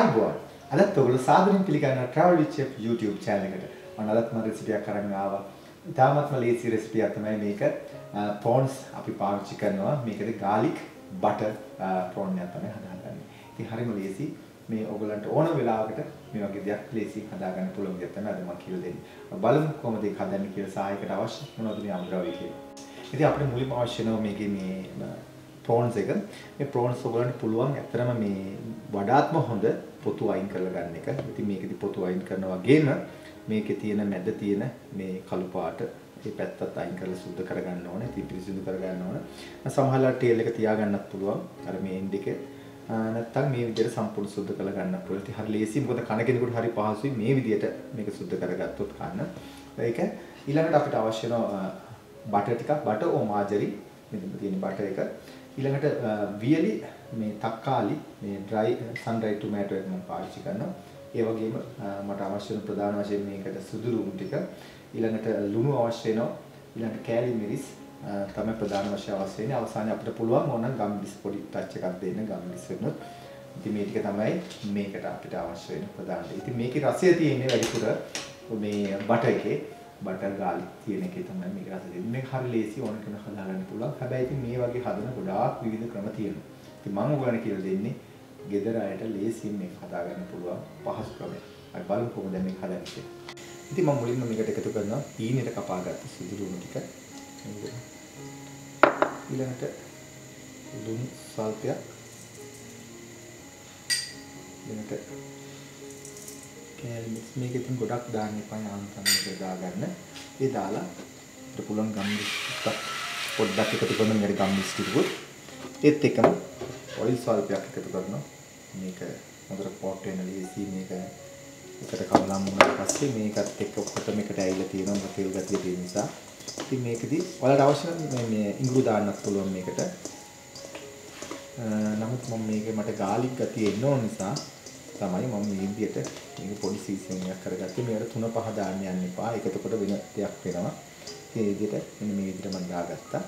ආයිබෝන් අදත් ඔයගොල්ලෝ සාදරයෙන් පිළිගන්න Travel with Chef YouTube channel එකට. මම අදත් මම රෙසිපි එකක් අරන් ආවා. ඉතාමත්ම ලේසි රෙසිපි එකක් තමයි මේක. prawns අපි පාවිච්චි කරනවා. මේකද garlic butter prawn එකක් තමයි හදාගන්නේ. ඉතින් හරිම ලේසි. මේ ඔයගොල්ලන්ට ඕන වෙලාවකට මේ වගේ දෙයක් ලේසි හදාගන්න පුළුවන් දෙයක් තමයි අද මම කියලා දෙන්නේ. බලමු කොහොමද ඒක හදන්නේ කියලා සායකට අවශ්‍ය මොනවද මේ අමුද්‍රව්‍ය කියලා. ඉතින් අපිට මුලින්ම අවශ්‍ය වෙනවා මේකේ මේ prawns එක. මේ prawns ඔයගොල්ලන්ට පුළුවන් ඇත්තටම මේ වඩාත්ම හොඳ පොතු අයින් කරලා ගන්න එක. ඉතින් මේකෙදි පොතු අයින් කරනවා වගේම මේකේ තියෙන මැද තියෙන මේ කළු පාට ඒ පැත්තත් අයින් කරලා සුද්ධ කරගන්න ඕනේ. ඉතින් පිරිසිදු කරගන්න ඕනේ. සමහරවිට ටේල් එක තියාගන්නත් පුළුවන්. අර මේ එන්ඩ් එකේ නැත්තම් මේ විදිහට සම්පූර්ණ සුද්ධ කරලා ගන්න පුළුවන්. ඉතින් හරි ලේසි. මොකද කන කෙනෙකුට හරි පහසුයි මේ විදිහට මේක සුද්ධ කරගත්තොත් කන්න. ඒක ඊළඟට අපිට අවශ්‍ය වෙනවා බටර් ටිකක්. බටර් ඕ මාජරි මෙතන තියෙන බටර් එක. ඊළඟට වියලි මේ තක්කාලි මේ dry sun dried tomato එක මම පාවිච්චි කරනවා. ඒ වගේම මට අවශ්‍ය වෙන ප්‍රධාන වශයෙන් මේකට සුදු ලුණු ටික. ඊළඟට ලුණු අවශ්‍ය වෙනවා. ඊළඟට කෑලි මිරිස් තමයි ප්‍රධාන වශයෙන් අවශ්‍ය වෙන්නේ. අවසානයේ අපිට පුළුවන් ඕන ගම්මිරිස් පොඩි ටච් එකක් දෙන්න ගම්මිරිස් වෙනොත්. ඉතින් මේ ටික තමයි මේකට අපිට අවශ්‍ය වෙන ප්‍රධාන දේ. ඉතින් මේකේ රසය තියෙන්නේ වැඩිපුර මේ බටර් එකේ. බටර් garlic තියෙන එකේ තමයි මේක රස දෙන්නේ. මේක හරි ලේසි ඕන කෙනෙක් හදාගන්න පුළුවන්. හැබැයි ඉතින් මේ වගේ හදන ගොඩාක් විවිධ ක්‍රම තියෙනවා. ඉතින් මම ඔයගොල්ලන්ට කියලා දෙන්නේ ගෙදර අයට ලේසියෙන් මේක හදාගන්න පුළුවන් පහසු ක්‍රමයක්. අපි බලමු කොහොමද මේක හදන්නේ කියලා. ඉතින් මම මුලින්ම මේකට එකතු කරනවා පීනෙට කපාගත්ත සුදු ලුණු ටික. ඊළඟට ලුණු සල්පයක්. ඊළඟට කෑලි මික්ස් මේක ඉතින් ගොඩක් දාන්න එපා යාන්තම් මේක දාගන්න. ඒ දාලා අපිට පුළුවන් ගම්මිරිස් පොඩ්ඩක් එකතු කරන මේකට ගම්මිරිස් ටිකකුත් ඒත් එකම ඔයිල් සල්පයක් එකතු කරනවා. මේක හොඳට පොට් වෙන ලේසි මේක එකට කවලම් වුණාට පස්සේ මේකත් එක්ක ඔක්කොටම එකට ඇවිල්ලා තියෙනවා තෙල් ගතිය තියෙන නිසා. ඉතින් මේකදී ඔයාලට අවශ්‍ය මේ ඉඟුරු දාන්නත් පුළුවන් මේකට. නමුත් මම මේකේ මට garlic ගතිය එන්න ඕන නිසා තමයි මම මේ විදිහට මේක පොඩි සීසනින් එකක් කරගත්තේ. මේකට 3-5 දාන්න යන්න එපා. ඒකතකොට වෙන දෙයක් වෙනවා. ඒ විදිහට මෙන්න මේ විදිහට මම දාගත්තා.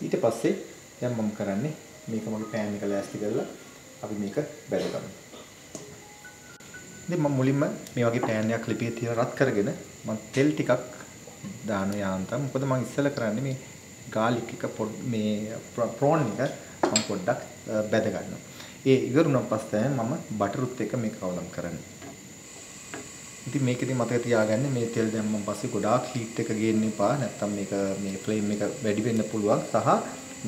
ඊට පස්සේ දැන් මම කරන්නේ මේක මගේ පෑන් එක ලෑස්ති කරලා අපි මේක බැලගමු. ඉතින් මම මුලින්ම මේ වගේ පෑන් එකක් ලිපියේ තියලා රත් කරගෙන මම තෙල් ටිකක් දාන යාන්තම්. මොකද මම ඉස්සෙල්ලා කරන්නේ මේ garlic එක මේ prawn එක මම පොඩ්ඩක් බැද ගන්නවා. ඒ ඉවරුණාන් පස්සේ මම බටරුත් එක මේක කවලම් කරන්නේ. ඉතින් මේකෙදි මතක තියාගන්න මේ තෙල් දැම්මන් පස්සේ ගොඩාක් හීට් එක ගේන්න එපා. නැත්තම් මේක මේ ෆ්ලේම් එක වැඩි වෙන්න පුළුවන්. සහ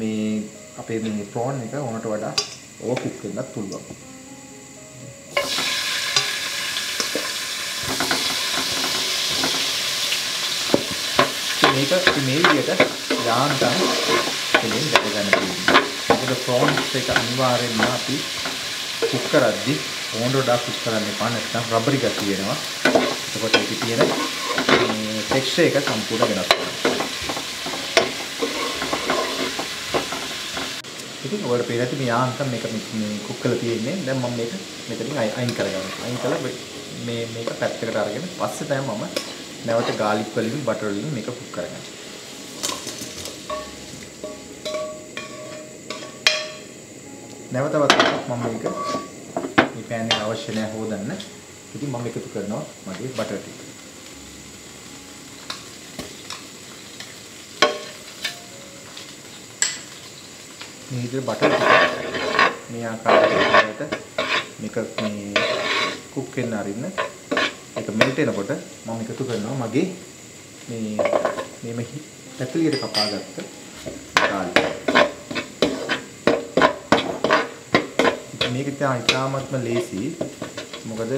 මේ අපේ මේ prawn එක ඕනට වඩා ඕවර් කුක් වෙන්නත් පුළුවන්. මේක මේ විදිහට යාන්තම් දෙලින් දැක ගන්න තියෙනවා. මොකද prawns එක අනිවාර්යෙන්ම අපි කුක් කරද්දි ඕනට වඩා කුක් කරන්න එපා. නැත්නම් රබරි ගතිය වෙනවා. එතකොට ඒකේ තියෙන මේ ටෙක්ස්චර් එක සම්පූර්ණ වෙනස් වෙනවා. ඉතින් ඔයාලට පේන ඇති මේ යාන්තම් මේක මේ කුක් කරලා තියෙන්නේ. දැන් මම මේක මෙතනින් අයින් කරගන්නවා. අයින් කළා මේක පැත්තකට අරගෙන පස්සේ තමයි මම නැවත garlic වලින් butter වලින් මේක කුක් කරගන්නවා. නැවත වතාවක් මම මේක මේ pan එක අවශ්‍ය නැහැ හොදන්න. ඉතින් මම එකතු කරනවා මගේ butter ටික. මේ විදිහට butter ටික මේ ආකාරයට මේක මේ කුක් වෙන්න අරින්න. ඒක මෙල්ට් වෙනකොට මම එකතු කරනවා මගේ මේ පැතිලියට කපාගත්ත garlic. මේක ඉතාමත්ම ලේසි. මොකද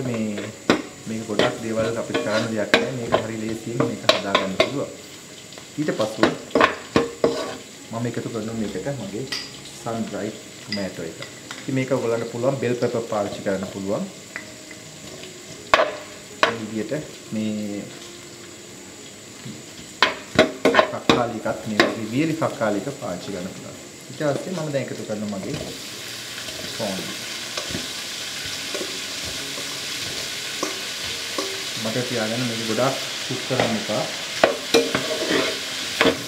මේක ගොඩක් දේවල් අපිට කරන්න දෙයක් නැහැ. මේක හරි ලේසියෙන් මේක හදාගන්න පුළුවන්. ඊට පස්සේ මම එකතු කරනවා මේකට මගේ sun dried tomato එක. ඉතින් මේක ඔයගොල්ලන්ට පුළුවන් bell pepper පාවිච්චි කරන්න පුළුවන්. මේ විදිහට මේ තක්කාලි එකත් මේ වගේ වියලි තක්කාලි එක පාවිච්චි කරන්න පුළුවන්. ඊට පස්සේ මම දැන් එකතු කරනවා මගේ prawn. මට තියාගන්න මේක ගොඩාක් කුක් කරන්න එපා.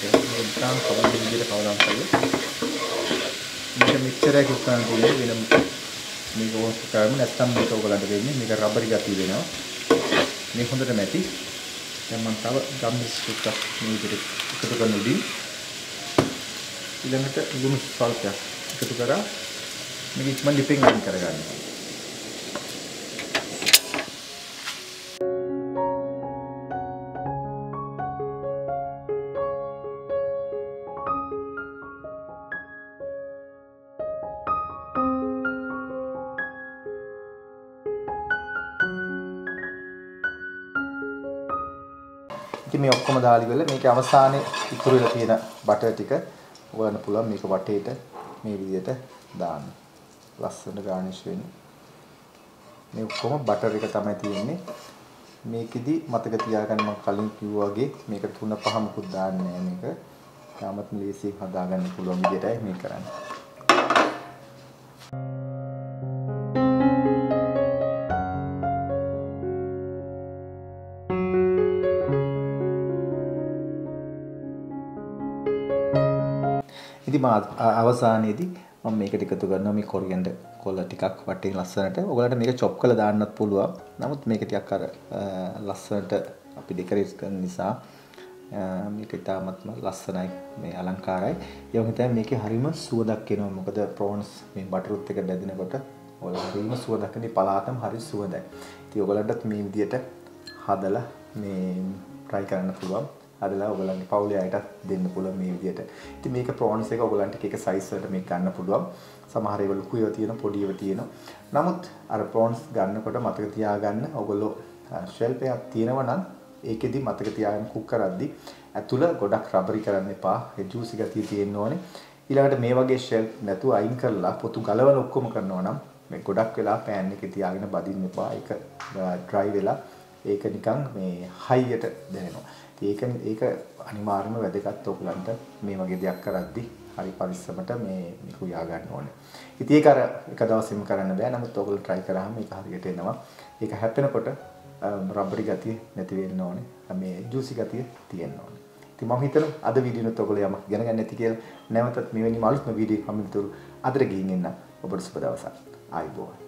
ඒක නිකන් කවදාවත් විදිහට කවදාවත් කරලා මේක මික්සර් එකේ කුක් කරන්න තියෙන්නේ වෙන මේක වොස් කරමු නැත්නම් මේක ඔයගලන්ට දෙන්නේ මේක රබරි ගතිය වෙනවා. මේ හොඳට නැති. දැන් මම තව ගම්මිස් ටිකක් මේ විදිහට එකතු කරන උඩින් ඊළඟට ලුණු සල්පයක් එකතු කරා මේක ඉක්මන් ලිපින් අයින් කරගන්න. ඉතින් මේ ඔක්කොම දාලි වෙල මේකේ අවසානයේ ඉතුරු වෙලා තියෙන බටර් ටික ඔයගලන්ට පුළුවන් මේක වටේට මේ විදිහට දාන්න. ලස්සන ගානිෂ් වෙන්නේ. මේ ඔක්කොම බටර් එක තමයි තියෙන්නේ. මේකෙදි මතක තියාගන්න මම කලින් කිව්වා වගේ මේක 3-5 මුකුත් දාන්නේ නැහැ මේක. තාමත් ලේසියෙන් හදාගන්න පුළුවන් විදිහටයි මේක කරන්නේ. ඉතින් අවසානයේදී මම මේකට එකතු කරනවා මේ කොරියන්ඩර් කොළ ටිකක් වටේ ලස්සනට. ඔයගලන්ට මේක චොප් කරලා දාන්නත් පුළුවන්. නමුත් මේක ටිකක් අර ලස්සනට අපි ඩෙකොරේට් කරන නිසා මේක ඉතාමත්ම ලස්සනයි මේ අලංකාරයි. ඒ වගේම මේකේ හරිම සුවඳක් එනවා. මොකද ප්‍රෝන්ස් මේ බටරුත් එක බැදිනකොට ඔයාලා හරිම සුවඳක් එන්නේ පලාතම හරි සුවඳයි. ඉතින් ඔයගලන්ටත් මේ විදියට හදලා මේ try කරන්න පුළුවන්. අදලා ඔයගලන්ගේ පවුලේ අයටත් දෙන්න පුළුවන් මේ විදියට. ඉතින් මේක ප්‍රෝන්ස් එක ඔයගලන්ට එක එක සයිස් වලට මේක ගන්න පුළුවන්. සමහර ඒවා ලොකු ඒවා තියෙනවා, පොඩි ඒවා තියෙනවා. නමුත් අර ප්‍රෝන්ස් ගන්නකොට මතක තියාගන්න ඔයගොල්ලෝ ෂෙල්ෆ් එකක් තියෙනවා නම් ඒකෙදි මතක තියාගන්න කුක් කරද්දි ඇතුළ ගොඩක් රබරි කරන්න එපා. ඒ ජූසි ගතිය තියෙන්න ඕනේ. ඊළඟට මේ වගේ ෂෙල්ෆ් නැතුව අයින් කරලා පොතු ගලවලා ඔක්කොම කරනවා නම් මේ ගොඩක් වෙලා පෑන් එකේ තියාගෙන බදින්න එපා. ඒක ඩ්‍රයි වෙලා ඒක නිකන් මේ හයියට දැනෙනවා. ඒක අනිවාර්යයෙන්ම වැදගත් ඔයගලන්ට මේ වගේ දෙයක් කරද්දි හරි පරිස්සමට මේක උයා ගන්න ඕනේ. ඉතින් ඒක අර එක දවසෙම කරන්න බෑ. නමුත් ඔයගොල්ලෝ try කරාම මේක හරියට එනවා. ඒක හැපෙනකොට රබරි ගතිය නැති වෙන්න ඕනේ. මේ ජූසි ගතිය තියෙන්න ඕනේ. ඉතින් මම හිතනවා අද වීඩියෝ එකත් ඔයගොල්ලෝ යමක් ඉගෙන ගන්න ඇති කියලා. නැවතත් මෙවැනි අලුත්ම වීඩියෝ එකක් අමිතුරු අදට ගිහින් එන්න ඔබට සුබ දවසක්. ආයිබෝවන්.